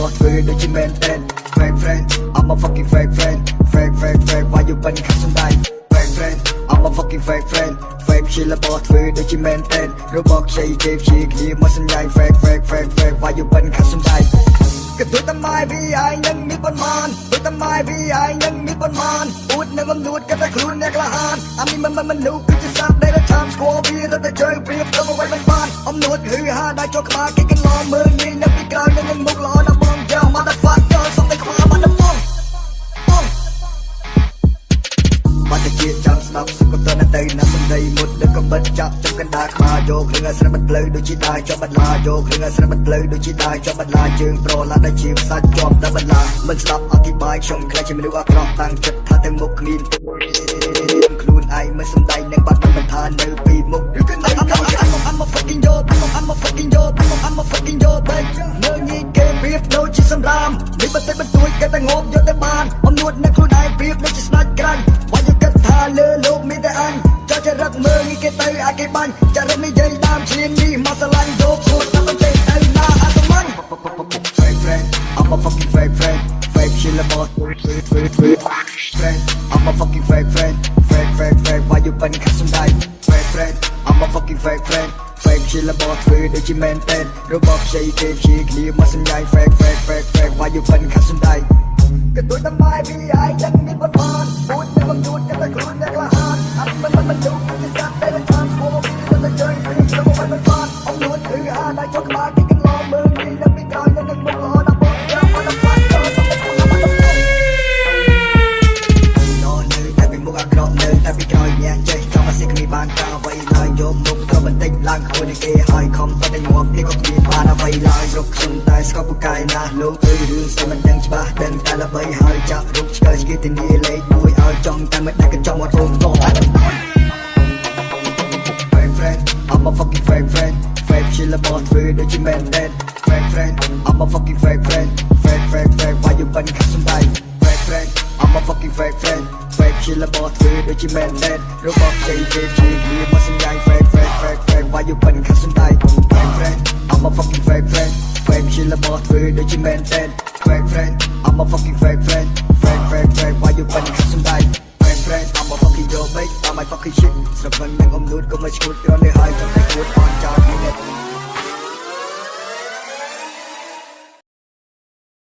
bossធ្វើដូចជាមែនតែន fake friend I'm a fucking fake friend fake fake fake why you បិណ្ឌខាត់សំដែង fake friend I'm a fucking fake friend fake ជាលបធ្វើដូចជាមែនតែនរបស់ខ្ចីគេព្យាគ្នាមកសម្ញៃ fake fake fake fake why you បិណ្ឌខាត់សំដែងក៏ដូចតែម៉ែវាឯងនឹងមានប៉ុន្មានដូចតែម៉ែវាឯងនឹងមានប៉ុន្មានអួតនឹងអំនួតក៏តែខ្លួនអ្នកក្លាហានអាមីមិនមនុស្សគឺជាសាប់ដែលឆាមស្គាល់វារត់តែជើងព្រៀបទៅអ្វីមិនបានអំនួតហឺហាដល់ចុះក្បាលគេកន្លងមើលងាយនៅពីក្រោយនឹងមុខល្អដល់បងយ៉ាមកដល់ fuck ដល់សុំតែខ្វល់បានដល់បងបាត់ជាចាំស្ដាប់សុខទៅណាទៅណាសំដីមុតដឹកកំបិតចាប់ចំកណ្ដាលខ្មាយកគ្រឿងអាស្រ័យបាត់ផ្លូវដូចជាដាជាប់បាត់ឡាយកគ្រឿងអាស្រ័យបាត់ផ្លូវដូចជាដាជាប់បាត់ឡាជើងប្រឡាដែលជាផ្សាច់ជាប់ដល់បាត់ឡាមិនស្ដាប់អធិប្បាយខ្ញុំខ្លាចជាមនុស្សអាក្រក់តាំងចិត្តថាទៅមុខគ្មានខ្លួនឯងមិនសំដែងនឹងបាត់មិនថានៅពីមុខឬក៏នៅI'm a fucking yo I'm a fucking yo I'm a fucking yo bitch នៅញីគេប្រៀបដូចជាសម្រាមនេះបន្តិចបន្តួចគេតែងប់យកទៅបានអំនួតនៅខ្លួនឯងប្រៀបដូចជាស្នាច់ក្រាញ់បើយកគិតថាលើលោកមានតែអញចោលចរិតមើលគេទៅអាគេបាញ់ចរិតនិយាយតាមឈ្លាននេះមកស្រឡាញ់យកឈួតតាមប្រទេសទៅណាអត់សមញ fake friend I'm a fucking fake friend fake ជាលបfriend I'm a fucking fake friend fake fake fake why you បិណ្ឌខាត់សំដែង fake friend I'm a fucking fake friend fake ជាលបធ្វើដូចជាមែនតែនរបស់ខ្ចីគេព្យាគ្នាមកសម្ញៃ fake fake fake fake why you បិណ្ឌខាត់សំដែងក៏ដូចតែម៉ែវាឯងនឹងមានប៉ុន្មានពូជនឹងយូតតែខ្លួនអ្នកក្លាហានអត់មិនមនុស្សជាសាប់តែឆានស្គាល់វាទៅជើងព្រៀបទៅអ្វីមិនបានអំនួតគឺហាដល់ចុះក្បាលគេកន្លងមើលងាយនៅពីក្រោយនឹងមុខល្អដល់បងយ៉ាមកដល់ fuck ដល់សុំតែខ្វល់បានដល់បងនៅតែពីមុខអាក្រក់នៅតែពីក្រោយញ៉ាំចេះចង់ឲ្យសិគ្នាបានការអ្វីឡើយយកមុខទៅបន្តិចឡើងខូចនឹងគេហើយខំតែងាប់គេក៏គ្មានបានអ្វីឡើយរកខ្ញុំតែស្កប់ពូកែណាស់លោកអើយរឿងស្អីមិនដឹងច្បាស់ដឹងតែល្បីហើយចាប់រូបឆ្កែស្គីធានាលេខ1ឲ្យចង់តែមិនដែលកញ្ចក់មករងតោះតែ fake friend I'm a fucking fake friend fake ជាលបធ្វើដូចជាមែនតែន fake friend I'm a fucking fake friend fake fake fake why you បិណ្ឌខាត់សំដែង fake friend I'm a fucking fake friend fake ជាលបធ្វើដូចជាមែនតែនរបស់ខ្ចីគេព្យាគ្នាមកសម្ញៃ fake fake fake fake why you បិណ្ឌខាត់សំដែង fake friend I'm a fucking fake friend fake ជាលបធ្វើដូចជាមែនតែន fake friend I'm a fucking fake friend fake fake fake why you បិណ្ឌខាត់សំដែង fake friend I'm a fucking yo bitch I'm a fucking shit ស្រវឹងនឹងអំនួតក៏មិនឈួតក្រនេះហើយតែគួតអត់ចោលនេះ